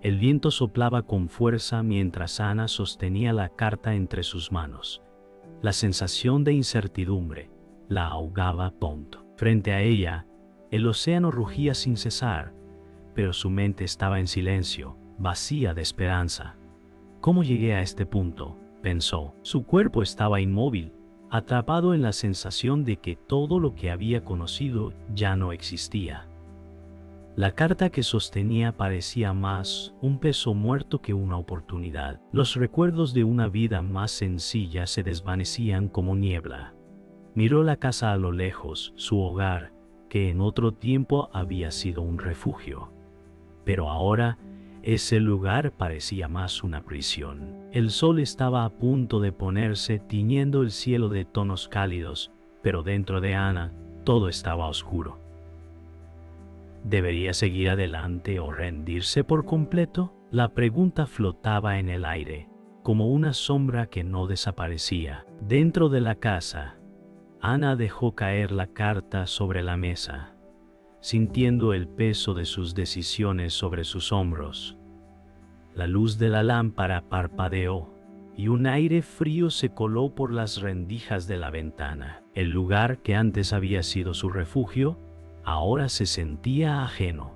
El viento soplaba con fuerza mientras Ana sostenía la carta entre sus manos. La sensación de incertidumbre la ahogaba tonto. Frente a ella, el océano rugía sin cesar, pero su mente estaba en silencio, vacía de esperanza. ¿Cómo llegué a este punto?, pensó. Su cuerpo estaba inmóvil, atrapado en la sensación de que todo lo que había conocido ya no existía. La carta que sostenía parecía más un peso muerto que una oportunidad. Los recuerdos de una vida más sencilla se desvanecían como niebla. Miró la casa a lo lejos, su hogar, que en otro tiempo había sido un refugio. Pero ahora, ese lugar parecía más una prisión. El sol estaba a punto de ponerse, tiñendo el cielo de tonos cálidos, pero dentro de Ana todo estaba oscuro. ¿Debería seguir adelante o rendirse por completo? La pregunta flotaba en el aire, como una sombra que no desaparecía. Dentro de la casa, Ana dejó caer la carta sobre la mesa, sintiendo el peso de sus decisiones sobre sus hombros. La luz de la lámpara parpadeó, y un aire frío se coló por las rendijas de la ventana. El lugar que antes había sido su refugio, ahora se sentía ajeno.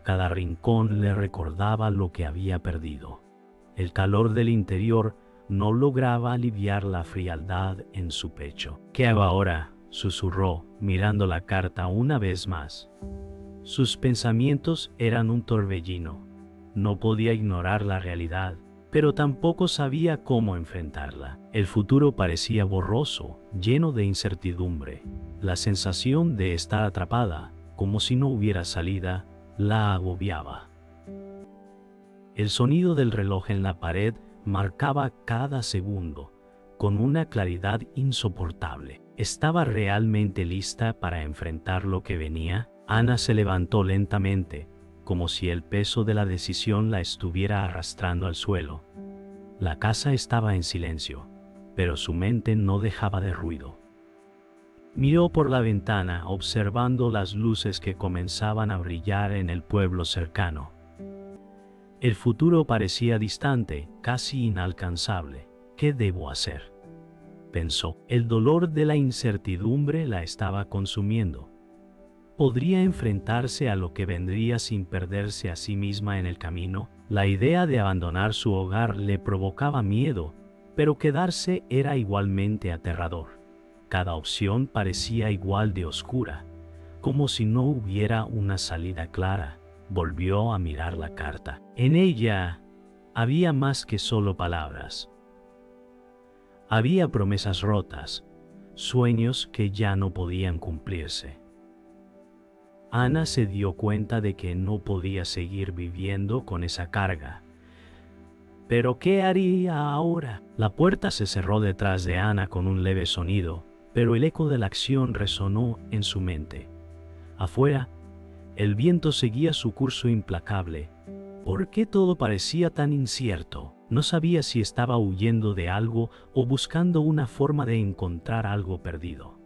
Cada rincón le recordaba lo que había perdido. El calor del interior no lograba aliviar la frialdad en su pecho. ¿Qué hago ahora?, susurró, mirando la carta una vez más. Sus pensamientos eran un torbellino. No podía ignorar la realidad, pero tampoco sabía cómo enfrentarla. El futuro parecía borroso, lleno de incertidumbre. La sensación de estar atrapada, como si no hubiera salida, la agobiaba. El sonido del reloj en la pared marcaba cada segundo, con una claridad insoportable. ¿Estaba realmente lista para enfrentar lo que venía? Ana se levantó lentamente, como si el peso de la decisión la estuviera arrastrando al suelo. La casa estaba en silencio, pero su mente no dejaba de ruido. Miró por la ventana, observando las luces que comenzaban a brillar en el pueblo cercano. El futuro parecía distante, casi inalcanzable. ¿Qué debo hacer?, pensó. El dolor de la incertidumbre la estaba consumiendo. ¿Podría enfrentarse a lo que vendría sin perderse a sí misma en el camino? La idea de abandonar su hogar le provocaba miedo, pero quedarse era igualmente aterrador. Cada opción parecía igual de oscura, como si no hubiera una salida clara. Volvió a mirar la carta. En ella había más que solo palabras. Había promesas rotas, sueños que ya no podían cumplirse. Ana se dio cuenta de que no podía seguir viviendo con esa carga. ¿Pero qué haría ahora? La puerta se cerró detrás de Ana con un leve sonido, pero el eco de la acción resonó en su mente. Afuera, el viento seguía su curso implacable. ¿Por qué todo parecía tan incierto? No sabía si estaba huyendo de algo o buscando una forma de encontrar algo perdido.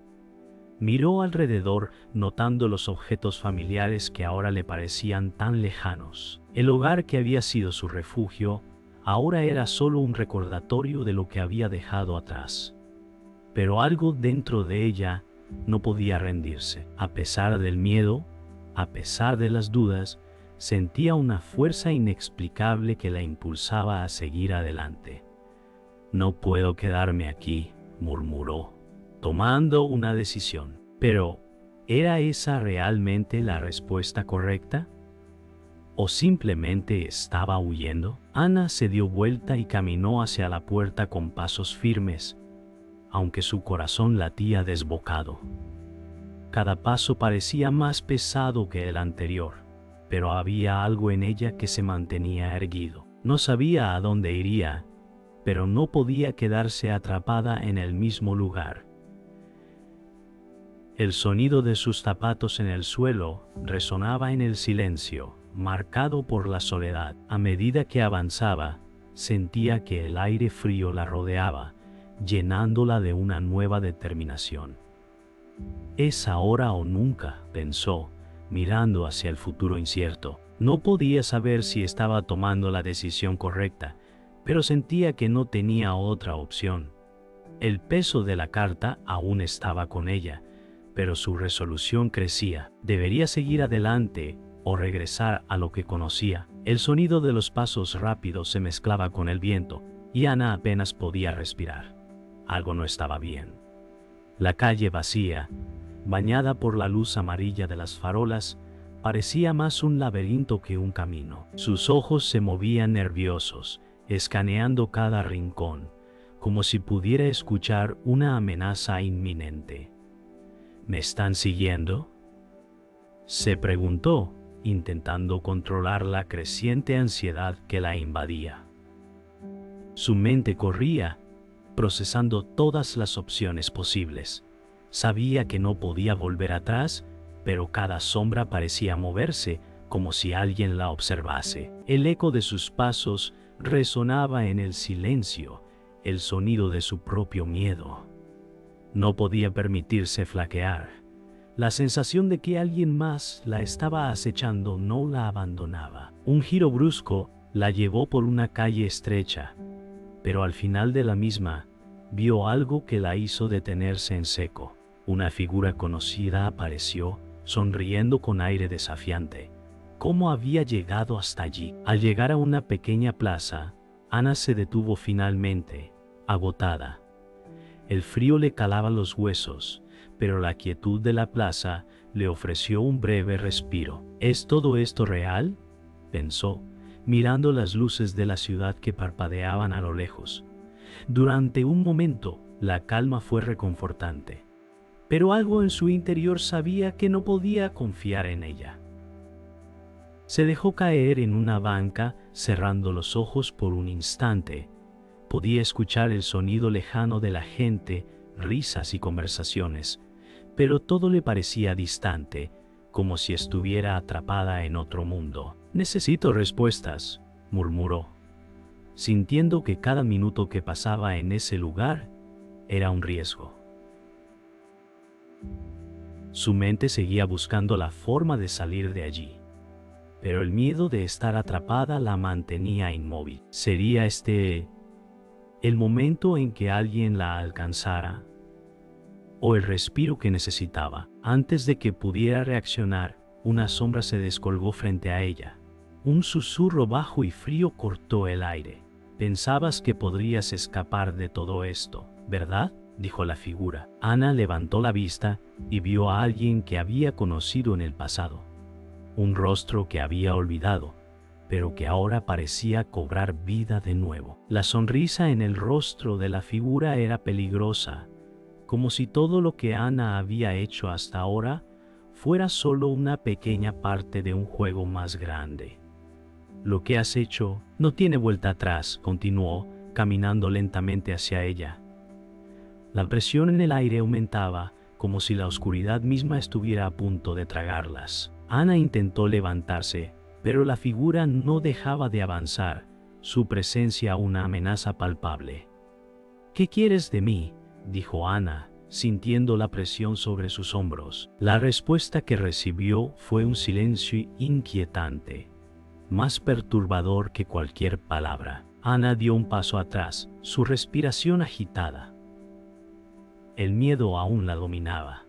Miró alrededor, notando los objetos familiares que ahora le parecían tan lejanos. El hogar que había sido su refugio, ahora era solo un recordatorio de lo que había dejado atrás. Pero algo dentro de ella no podía rendirse. A pesar del miedo, a pesar de las dudas, sentía una fuerza inexplicable que la impulsaba a seguir adelante. «No puedo quedarme aquí», murmuró, tomando una decisión. Pero, ¿era esa realmente la respuesta correcta? ¿O simplemente estaba huyendo? Ana se dio vuelta y caminó hacia la puerta con pasos firmes, aunque su corazón latía desbocado. Cada paso parecía más pesado que el anterior, pero había algo en ella que se mantenía erguido. No sabía a dónde iría, pero no podía quedarse atrapada en el mismo lugar. El sonido de sus zapatos en el suelo resonaba en el silencio, marcado por la soledad. A medida que avanzaba, sentía que el aire frío la rodeaba, llenándola de una nueva determinación. «Es ahora o nunca», pensó, mirando hacia el futuro incierto. No podía saber si estaba tomando la decisión correcta, pero sentía que no tenía otra opción. El peso de la carta aún estaba con ella, pero su resolución crecía. Debería seguir adelante o regresar a lo que conocía. El sonido de los pasos rápidos se mezclaba con el viento, y Ana apenas podía respirar. Algo no estaba bien. La calle vacía, bañada por la luz amarilla de las farolas, parecía más un laberinto que un camino. Sus ojos se movían nerviosos, escaneando cada rincón, como si pudiera escuchar una amenaza inminente. ¿Me están siguiendo?, se preguntó, intentando controlar la creciente ansiedad que la invadía. Su mente corría, procesando todas las opciones posibles. Sabía que no podía volver atrás, pero cada sombra parecía moverse, como si alguien la observase. El eco de sus pasos resonaba en el silencio, el sonido de su propio miedo. No podía permitirse flaquear. La sensación de que alguien más la estaba acechando no la abandonaba. Un giro brusco la llevó por una calle estrecha, pero al final de la misma vio algo que la hizo detenerse en seco. Una figura conocida apareció, sonriendo con aire desafiante. ¿Cómo había llegado hasta allí? Al llegar a una pequeña plaza, Ana se detuvo finalmente, agotada. El frío le calaba los huesos, pero la quietud de la plaza le ofreció un breve respiro. ¿Es todo esto real?, pensó, mirando las luces de la ciudad que parpadeaban a lo lejos. Durante un momento, la calma fue reconfortante, pero algo en su interior sabía que no podía confiar en ella. Se dejó caer en una banca, cerrando los ojos por un instante. Podía escuchar el sonido lejano de la gente, risas y conversaciones, pero todo le parecía distante, como si estuviera atrapada en otro mundo. «Necesito respuestas», murmuró, sintiendo que cada minuto que pasaba en ese lugar era un riesgo. Su mente seguía buscando la forma de salir de allí, pero el miedo de estar atrapada la mantenía inmóvil. ¿Sería este el momento en que alguien la alcanzara? ¿O el respiro que necesitaba? Antes de que pudiera reaccionar, una sombra se descolgó frente a ella. Un susurro bajo y frío cortó el aire. «Pensabas que podrías escapar de todo esto, ¿verdad?», dijo la figura. Ana levantó la vista y vio a alguien que había conocido en el pasado. Un rostro que había olvidado, pero que ahora parecía cobrar vida de nuevo. La sonrisa en el rostro de la figura era peligrosa, como si todo lo que Ana había hecho hasta ahora fuera solo una pequeña parte de un juego más grande. «Lo que has hecho no tiene vuelta atrás», continuó, caminando lentamente hacia ella. La presión en el aire aumentaba, como si la oscuridad misma estuviera a punto de tragarlas. Ana intentó levantarse, pero la figura no dejaba de avanzar, su presencia una amenaza palpable. «¿Qué quieres de mí?», dijo Ana, sintiendo la presión sobre sus hombros. La respuesta que recibió fue un silencio inquietante, más perturbador que cualquier palabra. Ana dio un paso atrás, su respiración agitada. El miedo aún la dominaba,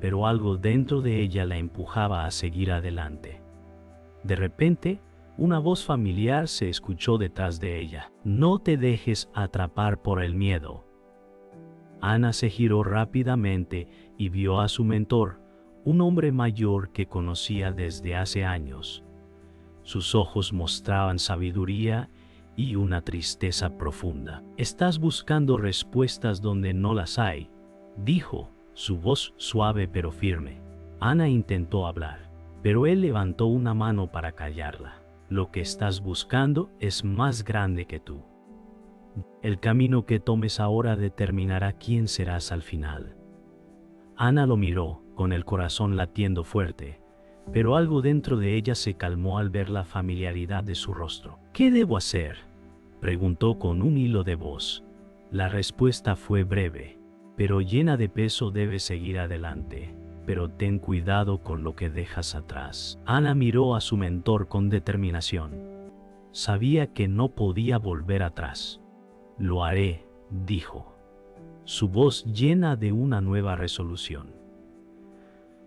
pero algo dentro de ella la empujaba a seguir adelante. De repente, una voz familiar se escuchó detrás de ella. «No te dejes atrapar por el miedo». Ana se giró rápidamente y vio a su mentor, un hombre mayor que conocía desde hace años. Sus ojos mostraban sabiduría y una tristeza profunda. «Estás buscando respuestas donde no las hay», dijo, su voz suave pero firme. Ana intentó hablar, pero él levantó una mano para callarla. «Lo que estás buscando es más grande que tú. El camino que tomes ahora determinará quién serás al final». Ana lo miró, con el corazón latiendo fuerte, pero algo dentro de ella se calmó al ver la familiaridad de su rostro. «¿Qué debo hacer?», preguntó con un hilo de voz. La respuesta fue breve, pero llena de peso. «Debes seguir adelante. pero ten cuidado con lo que dejas atrás. Ana miró a su mentor con determinación. Sabía que no podía volver atrás. Lo haré, dijo, su voz llena de una nueva resolución.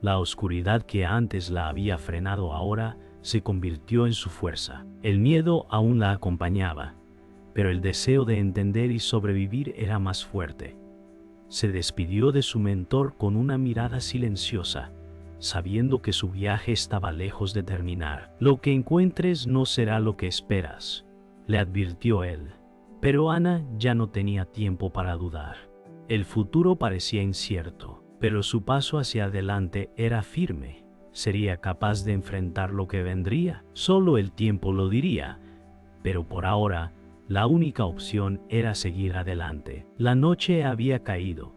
La oscuridad que antes la había frenado ahora se convirtió en su fuerza. El miedo aún la acompañaba, pero el deseo de entender y sobrevivir era más fuerte. Se despidió de su mentor con una mirada silenciosa, sabiendo que su viaje estaba lejos de terminar. Lo que encuentres no será lo que esperas, le advirtió él. Pero Ana ya no tenía tiempo para dudar. El futuro parecía incierto, pero su paso hacia adelante era firme. ¿Sería capaz de enfrentar lo que vendría? Solo el tiempo lo diría, pero por ahora, la única opción era seguir adelante. La noche había caído,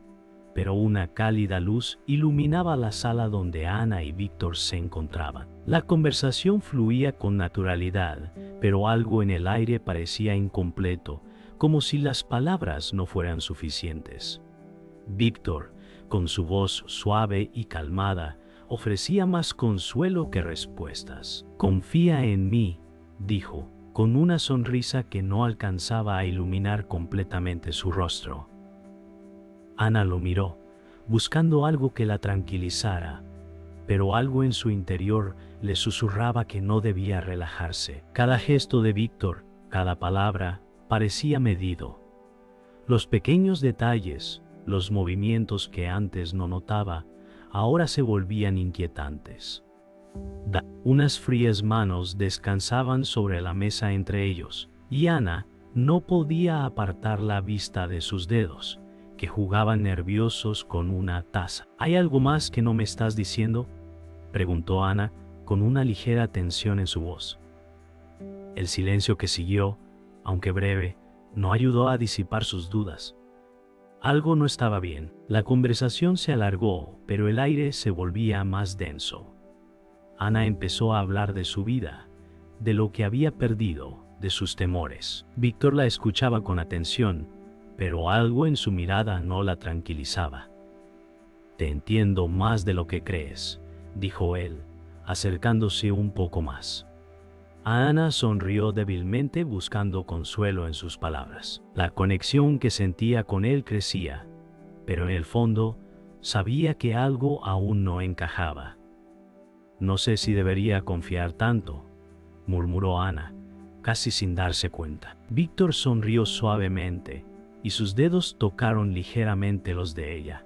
pero una cálida luz iluminaba la sala donde Ana y Víctor se encontraban. La conversación fluía con naturalidad, pero algo en el aire parecía incompleto, como si las palabras no fueran suficientes. Víctor, con su voz suave y calmada, ofrecía más consuelo que respuestas. «Confía en mí», dijo, con una sonrisa que no alcanzaba a iluminar completamente su rostro. Ana lo miró, buscando algo que la tranquilizara, pero algo en su interior le susurraba que no debía relajarse. Cada gesto de Víctor, cada palabra, parecía medido. Los pequeños detalles, los movimientos que antes no notaba, ahora se volvían inquietantes. Unas frías manos descansaban sobre la mesa entre ellos, y Ana no podía apartar la vista de sus dedos, que jugaban nerviosos con una taza. «¿Hay algo más que no me estás diciendo?», preguntó Ana, con una ligera tensión en su voz. El silencio que siguió, aunque breve, no ayudó a disipar sus dudas. Algo no estaba bien. La conversación se alargó, pero el aire se volvía más denso. Ana empezó a hablar de su vida, de lo que había perdido, de sus temores. Víctor la escuchaba con atención, pero algo en su mirada no la tranquilizaba. «Te entiendo más de lo que crees», dijo él, acercándose un poco más. Ana sonrió débilmente buscando consuelo en sus palabras. La conexión que sentía con él crecía, pero en el fondo sabía que algo aún no encajaba. «No sé si debería confiar tanto», murmuró Ana, casi sin darse cuenta. Víctor sonrió suavemente, y sus dedos tocaron ligeramente los de ella.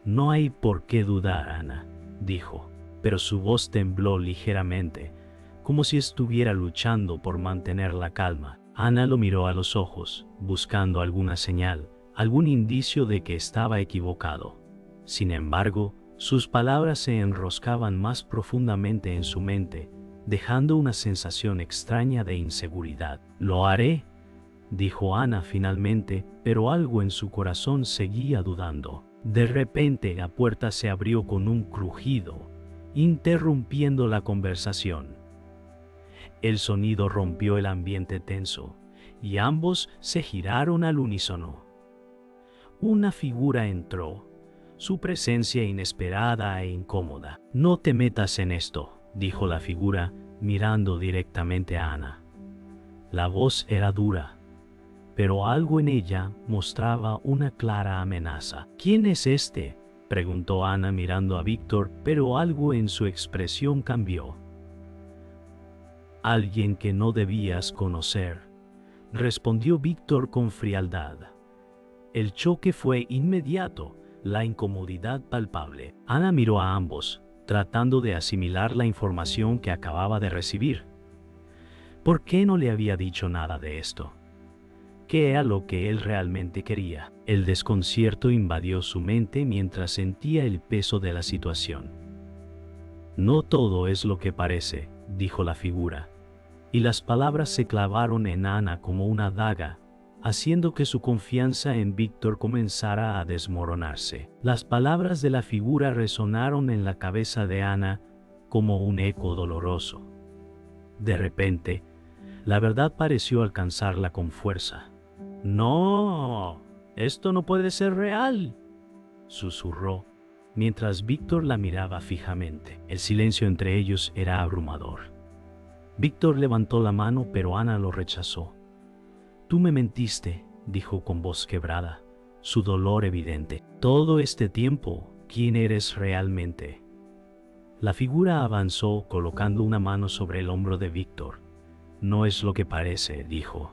«No hay por qué dudar, Ana», dijo, pero su voz tembló ligeramente, como si estuviera luchando por mantener la calma. Ana lo miró a los ojos, buscando alguna señal, algún indicio de que estaba equivocado. Sin embargo, sus palabras se enroscaban más profundamente en su mente, dejando una sensación extraña de inseguridad. «Lo haré», dijo Ana finalmente, pero algo en su corazón seguía dudando. De repente la puerta se abrió con un crujido, interrumpiendo la conversación. El sonido rompió el ambiente tenso, y ambos se giraron al unísono. Una figura entró, su presencia inesperada e incómoda. «No te metas en esto», dijo la figura, mirando directamente a Ana. La voz era dura, pero algo en ella mostraba una clara amenaza. «¿Quién es este?», preguntó Ana mirando a Víctor, pero algo en su expresión cambió. «Alguien que no debías conocer», respondió Víctor con frialdad. El choque fue inmediato, la incomodidad palpable. Ana miró a ambos, tratando de asimilar la información que acababa de recibir. ¿Por qué no le había dicho nada de esto? ¿Qué era lo que él realmente quería? El desconcierto invadió su mente mientras sentía el peso de la situación. «No todo es lo que parece», dijo la figura, y las palabras se clavaron en Ana como una daga, haciendo que su confianza en Víctor comenzara a desmoronarse. Las palabras de la figura resonaron en la cabeza de Ana como un eco doloroso. De repente, la verdad pareció alcanzarla con fuerza. «No, esto no puede ser real», susurró, mientras Víctor la miraba fijamente. El silencio entre ellos era abrumador. Víctor levantó la mano, pero Ana lo rechazó. «Tú me mentiste», dijo con voz quebrada, su dolor evidente. «Todo este tiempo, ¿quién eres realmente?». La figura avanzó colocando una mano sobre el hombro de Víctor. «No es lo que parece», dijo,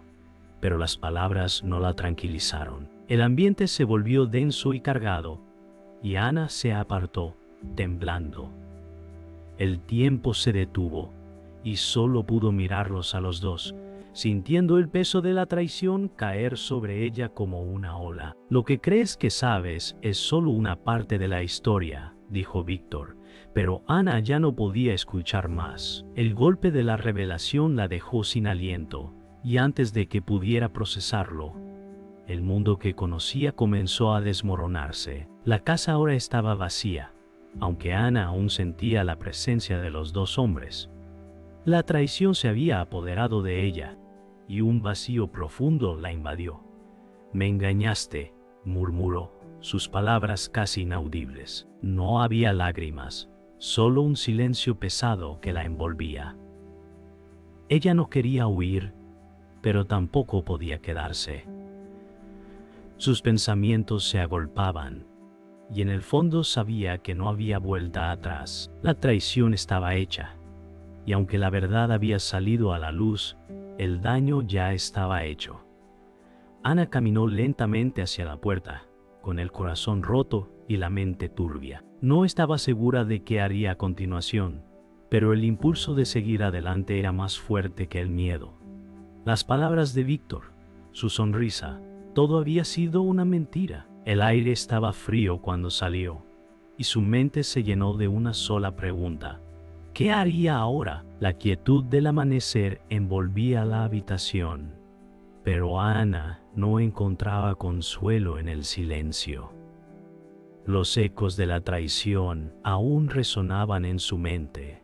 pero las palabras no la tranquilizaron. El ambiente se volvió denso y cargado, y Ana se apartó, temblando. El tiempo se detuvo, y solo pudo mirarlos a los dos, sintiendo el peso de la traición caer sobre ella como una ola. «Lo que crees que sabes es solo una parte de la historia», dijo Víctor, pero Ana ya no podía escuchar más. El golpe de la revelación la dejó sin aliento, y antes de que pudiera procesarlo, el mundo que conocía comenzó a desmoronarse. La casa ahora estaba vacía, aunque Ana aún sentía la presencia de los dos hombres. La traición se había apoderado de ella, y un vacío profundo la invadió. «Me engañaste», murmuró, sus palabras casi inaudibles. No había lágrimas, solo un silencio pesado que la envolvía. Ella no quería huir, pero tampoco podía quedarse. Sus pensamientos se agolpaban, y en el fondo sabía que no había vuelta atrás. La traición estaba hecha, y aunque la verdad había salido a la luz, el daño ya estaba hecho. Ana caminó lentamente hacia la puerta, con el corazón roto y la mente turbia. No estaba segura de qué haría a continuación, pero el impulso de seguir adelante era más fuerte que el miedo. Las palabras de Víctor, su sonrisa, todo había sido una mentira. El aire estaba frío cuando salió, y su mente se llenó de una sola pregunta: ¿qué haría ahora? La quietud del amanecer envolvía la habitación, pero Ana no encontraba consuelo en el silencio. Los ecos de la traición aún resonaban en su mente.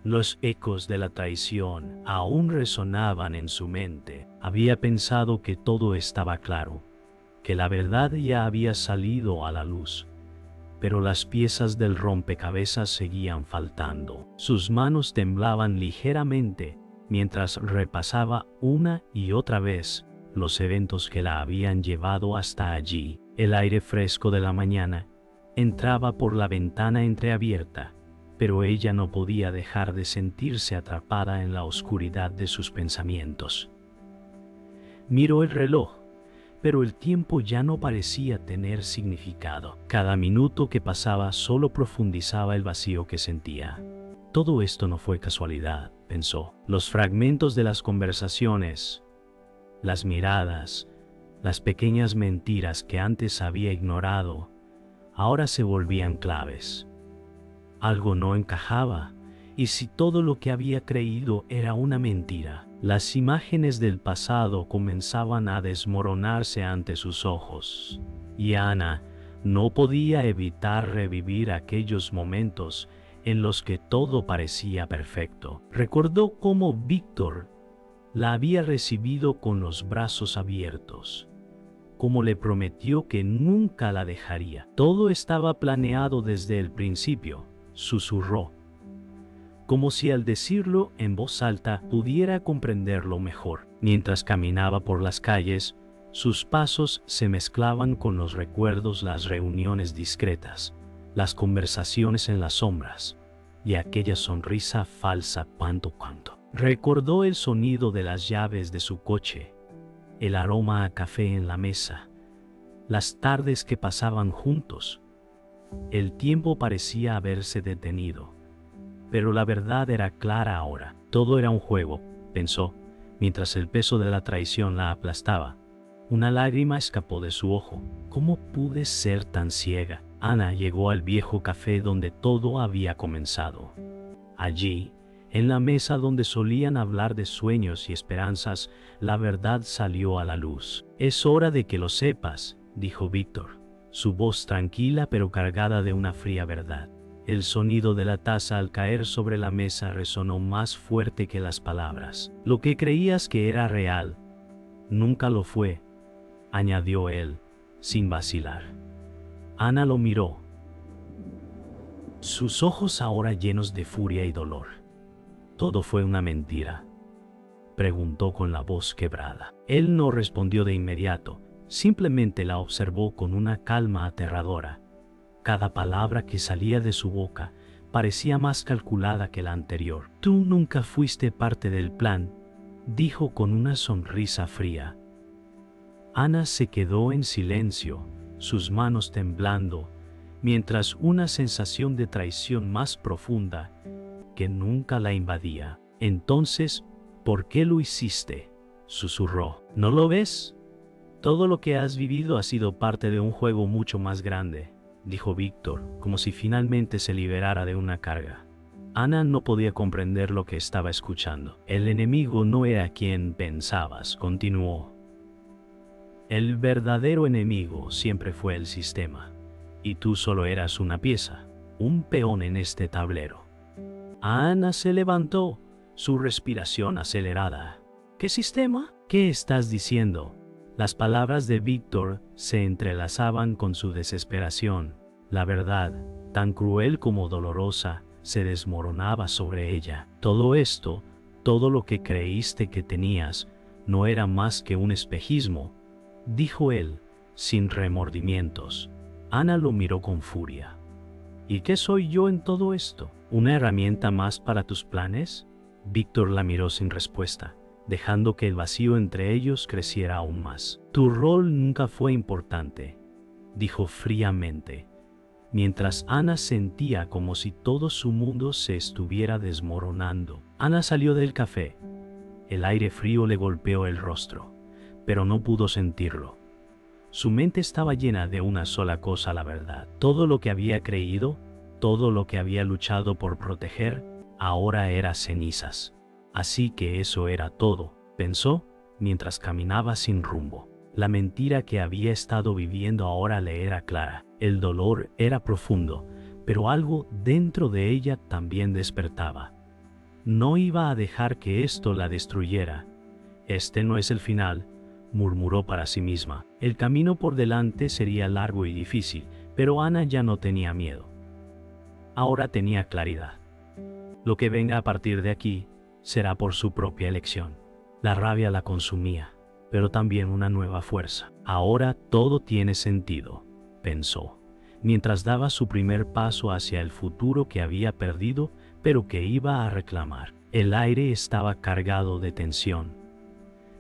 Los ecos de la traición aún resonaban en su mente. Había pensado que todo estaba claro, que la verdad ya había salido a la luz, pero las piezas del rompecabezas seguían faltando. Sus manos temblaban ligeramente mientras repasaba una y otra vez los eventos que la habían llevado hasta allí. El aire fresco de la mañana entraba por la ventana entreabierta, pero ella no podía dejar de sentirse atrapada en la oscuridad de sus pensamientos. Miró el reloj, pero el tiempo ya no parecía tener significado. Cada minuto que pasaba solo profundizaba el vacío que sentía. Todo esto no fue casualidad, pensó. Los fragmentos de las conversaciones, las miradas, las pequeñas mentiras que antes había ignorado, ahora se volvían claves. Algo no encajaba, y si todo lo que había creído era una mentira, las imágenes del pasado comenzaban a desmoronarse ante sus ojos, y Ana no podía evitar revivir aquellos momentos en los que todo parecía perfecto. Recordó cómo Víctor la había recibido con los brazos abiertos, cómo le prometió que nunca la dejaría. Todo estaba planeado desde el principio, susurró, como si al decirlo en voz alta pudiera comprenderlo mejor. Mientras caminaba por las calles, sus pasos se mezclaban con los recuerdos, las reuniones discretas, las conversaciones en las sombras, y aquella sonrisa falsa. Cuanto. Recordó el sonido de las llaves de su coche, el aroma a café en la mesa, las tardes que pasaban juntos. El tiempo parecía haberse detenido, pero la verdad era clara ahora. Todo era un juego, pensó, mientras el peso de la traición la aplastaba. Una lágrima escapó de su ojo. ¿Cómo pude ser tan ciega? Ana llegó al viejo café donde todo había comenzado. Allí, en la mesa donde solían hablar de sueños y esperanzas, la verdad salió a la luz. «Es hora de que lo sepas», dijo Víctor, su voz tranquila pero cargada de una fría verdad. El sonido de la taza al caer sobre la mesa resonó más fuerte que las palabras. «Lo que creías que era real, nunca lo fue. añadió él, sin vacilar. Ana lo miró, sus ojos ahora llenos de furia y dolor. ¿Todo fue una mentira?, preguntó con la voz quebrada. Él no respondió de inmediato, simplemente la observó con una calma aterradora. Cada palabra que salía de su boca parecía más calculada que la anterior. Tú nunca fuiste parte del plan, dijo con una sonrisa fría. Ana se quedó en silencio, sus manos temblando, mientras una sensación de traición más profunda que nunca la invadía. Entonces, ¿por qué lo hiciste?, susurró. ¿No lo ves? Todo lo que has vivido ha sido parte de un juego mucho más grande, dijo Víctor, como si finalmente se liberara de una carga. Ana no podía comprender lo que estaba escuchando. El enemigo no era quien pensabas, continuó. El verdadero enemigo siempre fue el sistema, y tú solo eras una pieza, un peón en este tablero. Ana se levantó, su respiración acelerada. ¿Qué sistema? ¿Qué estás diciendo? Las palabras de Víctor se entrelazaban con su desesperación. La verdad, tan cruel como dolorosa, se desmoronaba sobre ella. Todo esto, todo lo que creíste que tenías, no era más que un espejismo, dijo él, sin remordimientos. Ana lo miró con furia. ¿Y qué soy yo en todo esto? ¿Una herramienta más para tus planes? Víctor la miró sin respuesta, dejando que el vacío entre ellos creciera aún más. Tu rol nunca fue importante, dijo fríamente, mientras Ana sentía como si todo su mundo se estuviera desmoronando. Ana salió del café. El aire frío le golpeó el rostro, pero no pudo sentirlo. Su mente estaba llena de una sola cosa, la verdad. Todo lo que había creído, todo lo que había luchado por proteger, ahora era cenizas. Así que eso era todo, pensó, mientras caminaba sin rumbo. La mentira que había estado viviendo ahora le era clara. El dolor era profundo, pero algo dentro de ella también despertaba. No iba a dejar que esto la destruyera. Este no es el final, murmuró para sí misma. El camino por delante sería largo y difícil, pero Ana ya no tenía miedo. Ahora tenía claridad. Lo que venga a partir de aquí será por su propia elección. La rabia la consumía, pero también una nueva fuerza. Ahora todo tiene sentido, pensó, mientras daba su primer paso hacia el futuro que había perdido, pero que iba a reclamar. El aire estaba cargado de tensión.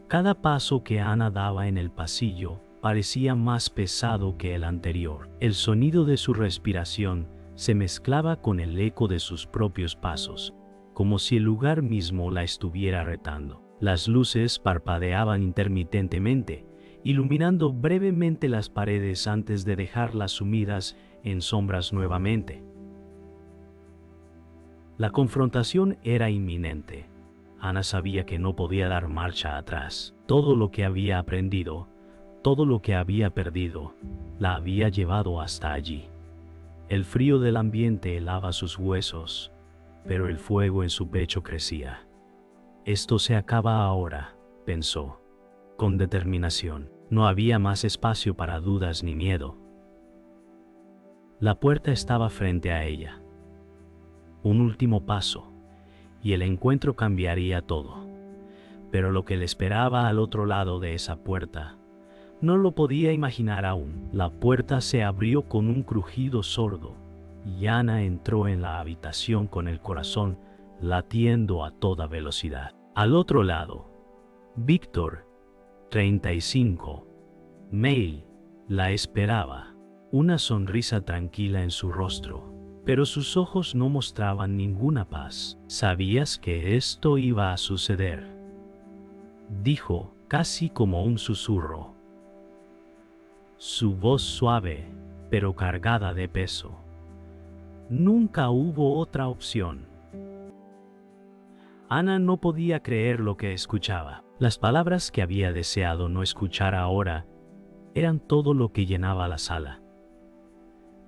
Cada paso que Ana daba en el pasillo parecía más pesado que el anterior. El sonido de su respiración se mezclaba con el eco de sus propios pasos, como si el lugar mismo la estuviera retando. Las luces parpadeaban intermitentemente, iluminando brevemente las paredes antes de dejarlas sumidas en sombras nuevamente. La confrontación era inminente. Ana sabía que no podía dar marcha atrás. Todo lo que había aprendido, todo lo que había perdido, la había llevado hasta allí. El frío del ambiente helaba sus huesos, pero el fuego en su pecho crecía. Esto se acaba ahora, pensó, con determinación. No había más espacio para dudas ni miedo. La puerta estaba frente a ella. Un último paso, y el encuentro cambiaría todo. Pero lo que le esperaba al otro lado de esa puerta, no lo podía imaginar aún. La puerta se abrió con un crujido sordo, y Ana entró en la habitación con el corazón latiendo a toda velocidad. Al otro lado, Víctor, 35, May, la esperaba, una sonrisa tranquila en su rostro, pero sus ojos no mostraban ninguna paz. «¿Sabías que esto iba a suceder?», dijo, casi como un susurro. Su voz suave, pero cargada de peso. Nunca hubo otra opción. Ana no podía creer lo que escuchaba. Las palabras que había deseado no escuchar ahora eran todo lo que llenaba la sala.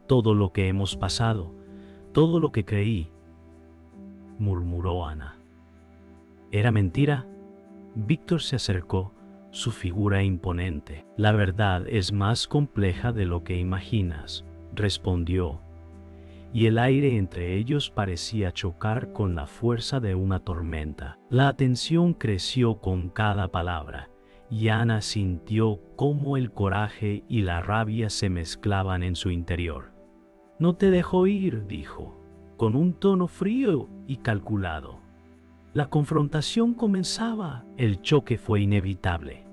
Todo lo que hemos pasado, todo lo que creí, murmuró Ana. ¿Era mentira? Víctor se acercó, su figura imponente. La verdad es más compleja de lo que imaginas, respondió, y el aire entre ellos parecía chocar con la fuerza de una tormenta. La tensión creció con cada palabra, y Ana sintió cómo el coraje y la rabia se mezclaban en su interior. «No te dejo ir», dijo, con un tono frío y calculado. La confrontación comenzaba, el choque fue inevitable.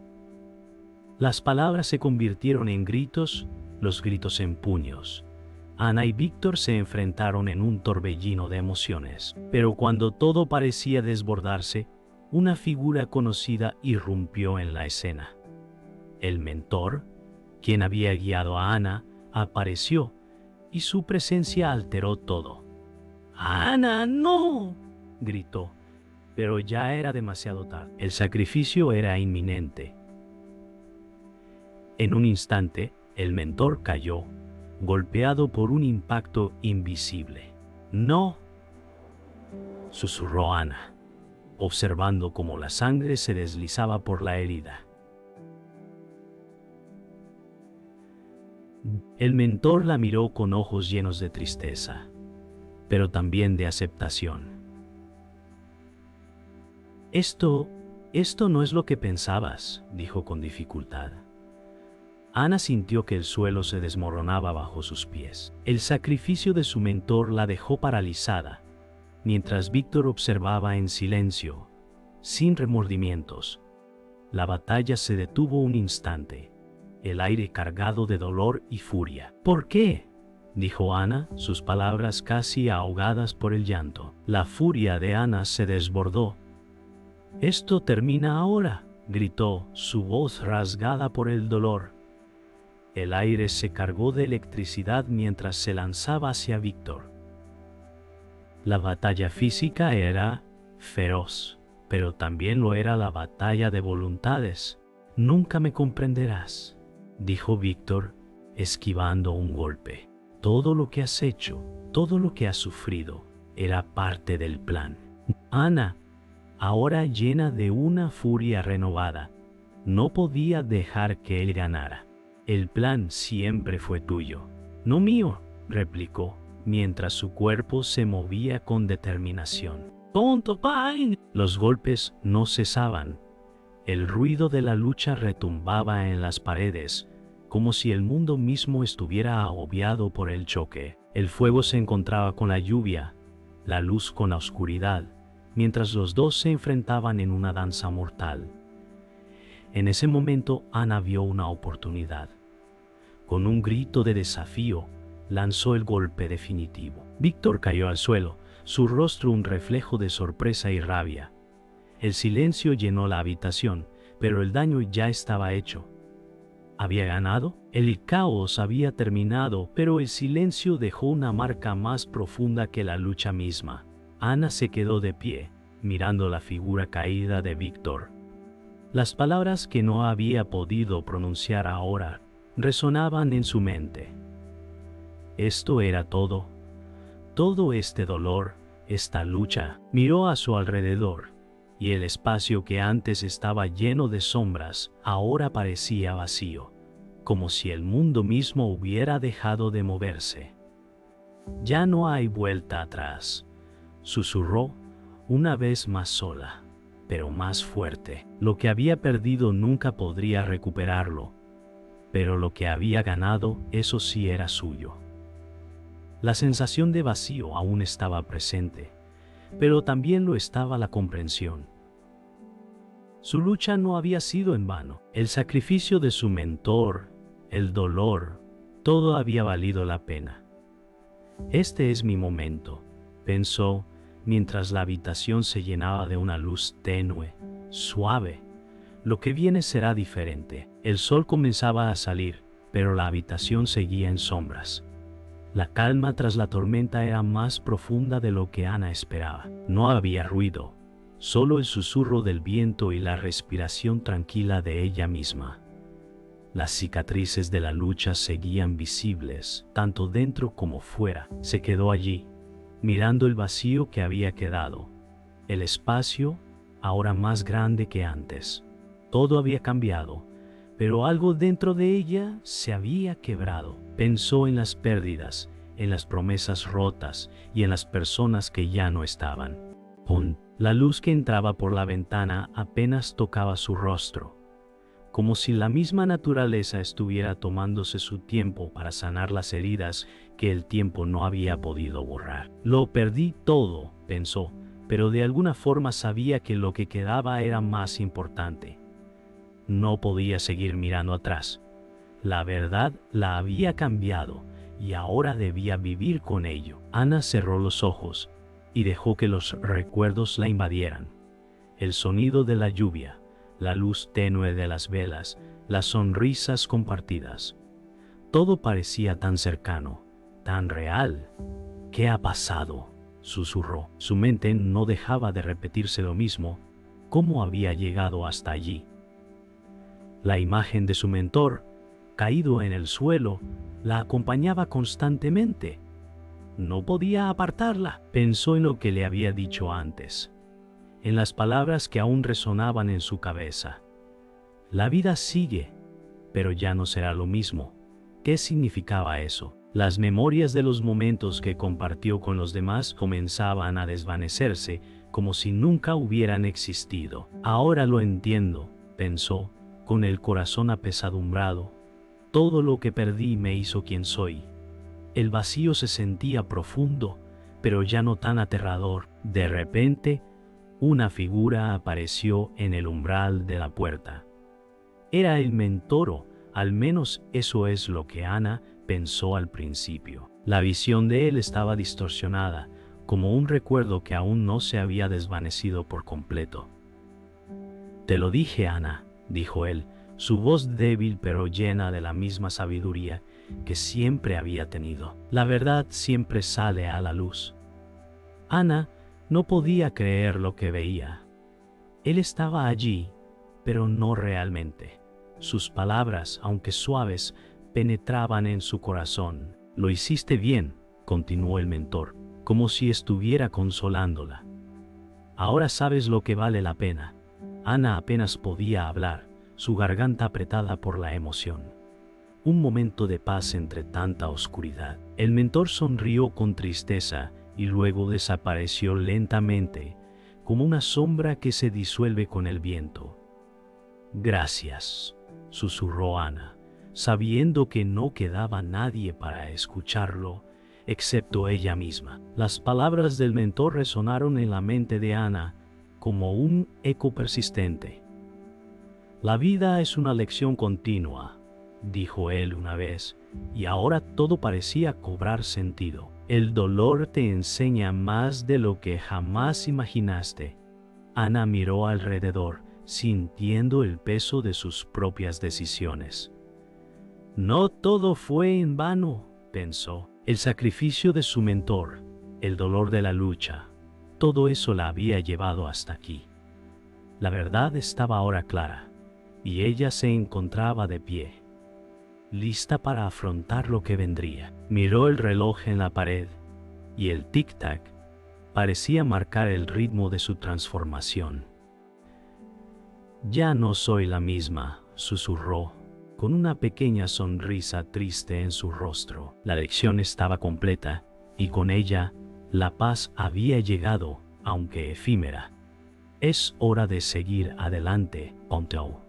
Las palabras se convirtieron en gritos, los gritos en puños. Ana y Víctor se enfrentaron en un torbellino de emociones, pero cuando todo parecía desbordarse, una figura conocida irrumpió en la escena. El mentor, quien había guiado a Ana, apareció, y su presencia alteró todo. «¡Ana, no!», gritó, pero ya era demasiado tarde. El sacrificio era inminente. En un instante, el mentor cayó, golpeado por un impacto invisible. «¡No!», susurró Ana, observando cómo la sangre se deslizaba por la herida. El mentor la miró con ojos llenos de tristeza, pero también de aceptación. Esto no es lo que pensabas», dijo con dificultad. Ana sintió que el suelo se desmoronaba bajo sus pies. El sacrificio de su mentor la dejó paralizada, mientras Víctor observaba en silencio, sin remordimientos. La batalla se detuvo un instante, el aire cargado de dolor y furia. «¿Por qué?», dijo Ana, sus palabras casi ahogadas por el llanto. La furia de Ana se desbordó. «Esto termina ahora», gritó, su voz rasgada por el dolor. El aire se cargó de electricidad mientras se lanzaba hacia Víctor. La batalla física era feroz, pero también lo era la batalla de voluntades. «Nunca me comprenderás», dijo Víctor, esquivando un golpe. «Todo lo que has hecho, todo lo que has sufrido, era parte del plan». Ana, ahora llena de una furia renovada, no podía dejar que él ganara. «El plan siempre fue tuyo, no mío», replicó, mientras su cuerpo se movía con determinación. «¡Tonto, pai!». Los golpes no cesaban. El ruido de la lucha retumbaba en las paredes, como si el mundo mismo estuviera agobiado por el choque. El fuego se encontraba con la lluvia, la luz con la oscuridad, mientras los dos se enfrentaban en una danza mortal. En ese momento Ana vio una oportunidad. Con un grito de desafío, lanzó el golpe definitivo. Víctor cayó al suelo, su rostro un reflejo de sorpresa y rabia. El silencio llenó la habitación, pero el daño ya estaba hecho. ¿Había ganado? El caos había terminado, pero el silencio dejó una marca más profunda que la lucha misma. Ana se quedó de pie, mirando la figura caída de Víctor. Las palabras que no había podido pronunciar ahora resonaban en su mente. Esto era todo. Todo este dolor, esta lucha. Miró a su alrededor, y el espacio que antes estaba lleno de sombras, ahora parecía vacío, como si el mundo mismo hubiera dejado de moverse. «Ya no hay vuelta atrás», susurró, una vez más sola, pero más fuerte. Lo que había perdido nunca podría recuperarlo, pero lo que había ganado, eso sí era suyo. La sensación de vacío aún estaba presente, pero también lo estaba la comprensión. Su lucha no había sido en vano. El sacrificio de su mentor, el dolor, todo había valido la pena. «Este es mi momento», pensó, mientras la habitación se llenaba de una luz tenue, suave. «Lo que viene será diferente». El sol comenzaba a salir, pero la habitación seguía en sombras. La calma tras la tormenta era más profunda de lo que Ana esperaba. No había ruido, solo el susurro del viento y la respiración tranquila de ella misma. Las cicatrices de la lucha seguían visibles, tanto dentro como fuera. Se quedó allí, mirando el vacío que había quedado, el espacio ahora más grande que antes. Todo había cambiado, pero algo dentro de ella se había quebrado. Pensó en las pérdidas, en las promesas rotas y en las personas que ya no estaban. La luz que entraba por la ventana apenas tocaba su rostro, como si la misma naturaleza estuviera tomándose su tiempo para sanar las heridas que el tiempo no había podido borrar. Lo perdí todo, pensó, pero de alguna forma sabía que lo que quedaba era más importante. No podía seguir mirando atrás. La verdad la había cambiado y ahora debía vivir con ello. Ana cerró los ojos y dejó que los recuerdos la invadieran. El sonido de la lluvia, la luz tenue de las velas, las sonrisas compartidas. Todo parecía tan cercano, tan real. ¿Qué ha pasado?, susurró. Su mente no dejaba de repetirse lo mismo. ¿Cómo había llegado hasta allí? La imagen de su mentor, caído en el suelo, la acompañaba constantemente. No podía apartarla. Pensó en lo que le había dicho antes, en las palabras que aún resonaban en su cabeza. La vida sigue, pero ya no será lo mismo. ¿Qué significaba eso? Las memorias de los momentos que compartió con los demás comenzaban a desvanecerse como si nunca hubieran existido. Ahora lo entiendo, pensó, con el corazón apesadumbrado. Todo lo que perdí me hizo quien soy. El vacío se sentía profundo, pero ya no tan aterrador. De repente, una figura apareció en el umbral de la puerta. Era el mentoro, al menos eso es lo que Ana pensó al principio. La visión de él estaba distorsionada, como un recuerdo que aún no se había desvanecido por completo. «Te lo dije, Ana», dijo él, su voz débil pero llena de la misma sabiduría que siempre había tenido. La verdad siempre sale a la luz. Ana no podía creer lo que veía. Él estaba allí, pero no realmente. Sus palabras, aunque suaves, penetraban en su corazón. «Lo hiciste bien», continuó el mentor, como si estuviera consolándola. «Ahora sabes lo que vale la pena». Ana apenas podía hablar, su garganta apretada por la emoción. Un momento de paz entre tanta oscuridad. El mentor sonrió con tristeza y luego desapareció lentamente, como una sombra que se disuelve con el viento. «Gracias», susurró Ana, sabiendo que no quedaba nadie para escucharlo, excepto ella misma. Las palabras del mentor resonaron en la mente de Ana como un eco persistente. «La vida es una lección continua», dijo él una vez, y ahora todo parecía cobrar sentido. «El dolor te enseña más de lo que jamás imaginaste». Ana miró alrededor, sintiendo el peso de sus propias decisiones. No todo fue en vano, pensó. El sacrificio de su mentor, el dolor de la lucha, todo eso la había llevado hasta aquí. La verdad estaba ahora clara, y ella se encontraba de pie, lista para afrontar lo que vendría. Miró el reloj en la pared, y el tic-tac parecía marcar el ritmo de su transformación. «Ya no soy la misma», susurró, con una pequeña sonrisa triste en su rostro. La lección estaba completa, y con ella, la paz había llegado, aunque efímera. «Es hora de seguir adelante, Ponto».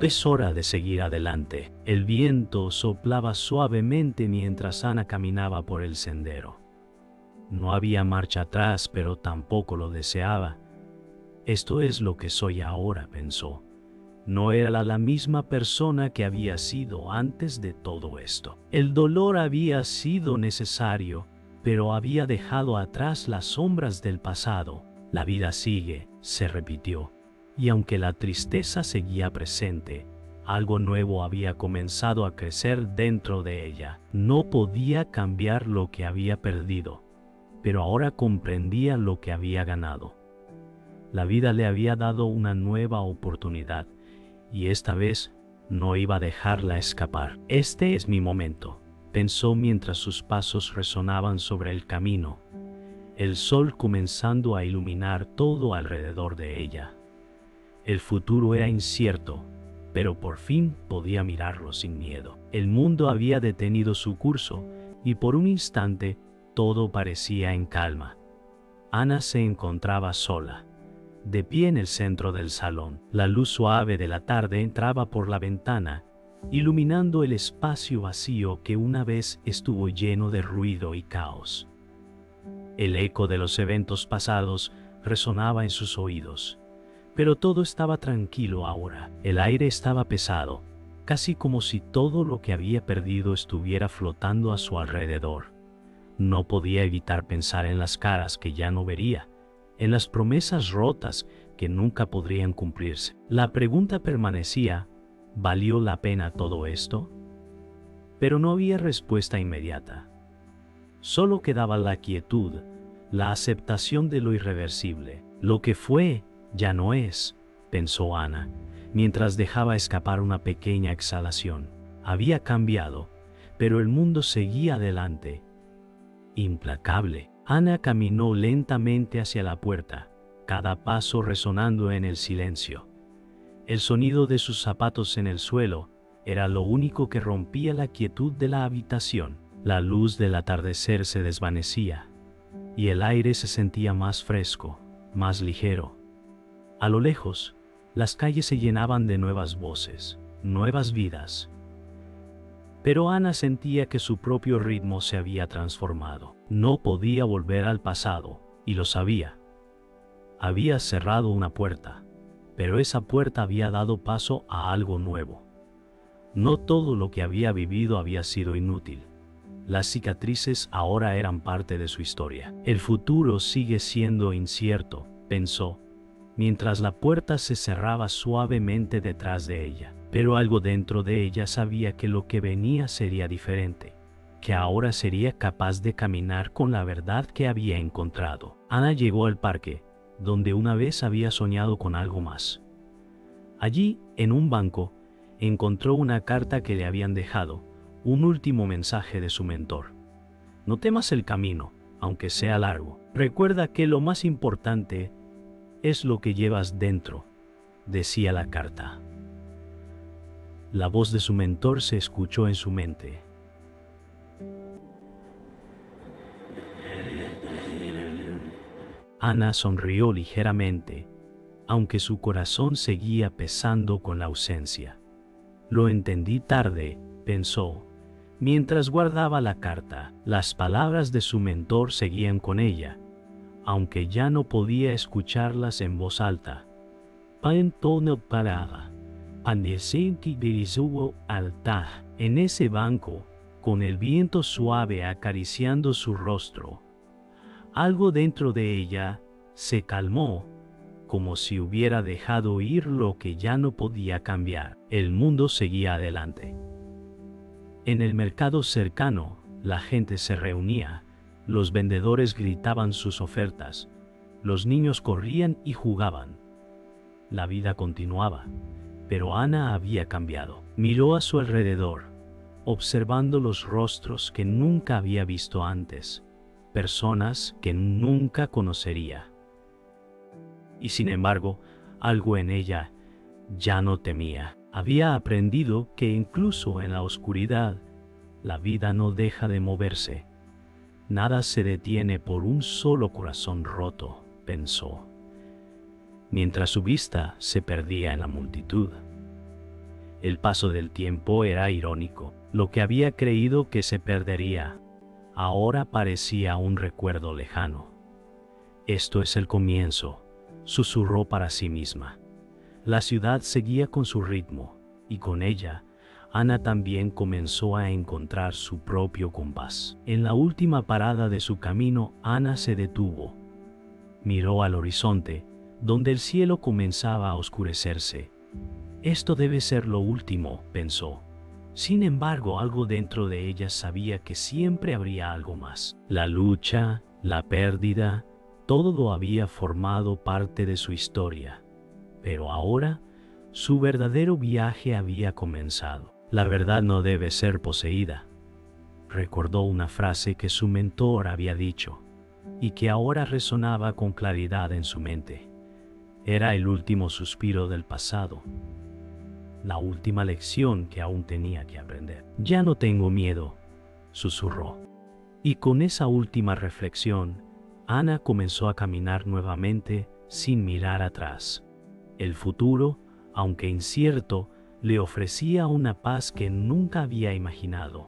Es hora de seguir adelante. El viento soplaba suavemente mientras Ana caminaba por el sendero. No había marcha atrás, pero tampoco lo deseaba. Esto es lo que soy ahora, pensó. No era la misma persona que había sido antes de todo esto. El dolor había sido necesario, pero había dejado atrás las sombras del pasado. La vida sigue, se repitió. Y aunque la tristeza seguía presente, algo nuevo había comenzado a crecer dentro de ella. No podía cambiar lo que había perdido, pero ahora comprendía lo que había ganado. La vida le había dado una nueva oportunidad, y esta vez no iba a dejarla escapar. «Este es mi momento», pensó mientras sus pasos resonaban sobre el camino. el sol comenzando a iluminar todo alrededor de ella. El futuro era incierto, pero por fin podía mirarlo sin miedo. El mundo había detenido su curso y por un instante todo parecía en calma. Ana se encontraba sola, de pie en el centro del salón. La luz suave de la tarde entraba por la ventana, iluminando el espacio vacío que una vez estuvo lleno de ruido y caos. El eco de los eventos pasados resonaba en sus oídos, pero todo estaba tranquilo ahora. El aire estaba pesado, casi como si todo lo que había perdido estuviera flotando a su alrededor. No podía evitar pensar en las caras que ya no vería, en las promesas rotas que nunca podrían cumplirse. La pregunta permanecía: ¿valió la pena todo esto? Pero no había respuesta inmediata. Solo quedaba la quietud, la aceptación de lo irreversible. Lo que fue, ya no es, pensó Ana, mientras dejaba escapar una pequeña exhalación. Había cambiado, pero el mundo seguía adelante, implacable. Ana caminó lentamente hacia la puerta, cada paso resonando en el silencio. El sonido de sus zapatos en el suelo era lo único que rompía la quietud de la habitación. La luz del atardecer se desvanecía, y el aire se sentía más fresco, más ligero. A lo lejos, las calles se llenaban de nuevas voces, nuevas vidas. Pero Ana sentía que su propio ritmo se había transformado. No podía volver al pasado, y lo sabía. Había cerrado una puerta, pero esa puerta había dado paso a algo nuevo. No todo lo que había vivido había sido inútil. Las cicatrices ahora eran parte de su historia. El futuro sigue siendo incierto, pensó, mientras la puerta se cerraba suavemente detrás de ella. Pero algo dentro de ella sabía que lo que venía sería diferente, que ahora sería capaz de caminar con la verdad que había encontrado. Ana llegó al parque, donde una vez había soñado con algo más. Allí, en un banco, encontró una carta que le habían dejado, un último mensaje de su mentor. No temas el camino, aunque sea largo. Recuerda que lo más importante es lo que llevas dentro, decía la carta. La voz de su mentor se escuchó en su mente. Ana sonrió ligeramente, aunque su corazón seguía pesando con la ausencia. Lo entendí tarde, pensó, mientras guardaba la carta. Las palabras de su mentor seguían con ella, aunque ya no podía escucharlas en voz alta. Pantono parada. En ese banco, con el viento suave acariciando su rostro, algo dentro de ella se calmó, como si hubiera dejado ir lo que ya no podía cambiar. El mundo seguía adelante. En el mercado cercano, la gente se reunía, los vendedores gritaban sus ofertas, los niños corrían y jugaban. La vida continuaba. Pero Ana había cambiado. Miró a su alrededor, observando los rostros que nunca había visto antes, personas que nunca conocería. Y sin embargo, algo en ella ya no temía. Había aprendido que incluso en la oscuridad, la vida no deja de moverse. Nada se detiene por un solo corazón roto, pensó, mientras su vista se perdía en la multitud. El paso del tiempo era irónico. Lo que había creído que se perdería, ahora parecía un recuerdo lejano. Esto es el comienzo, susurró para sí misma. La ciudad seguía con su ritmo, y con ella, Ana también comenzó a encontrar su propio compás. En la última parada de su camino, Ana se detuvo. Miró al horizonte, donde el cielo comenzaba a oscurecerse. Esto debe ser lo último, pensó. Sin embargo, algo dentro de ella sabía que siempre habría algo más. La lucha, la pérdida, todo había formado parte de su historia. Pero ahora, su verdadero viaje había comenzado. La verdad no debe ser poseída. Recordó una frase que su mentor había dicho. y que ahora resonaba con claridad en su mente. Era el último suspiro del pasado, la última lección que aún tenía que aprender. Ya no tengo miedo, susurró. Y con esa última reflexión, Ana comenzó a caminar nuevamente sin mirar atrás. El futuro, aunque incierto, le ofrecía una paz que nunca había imaginado.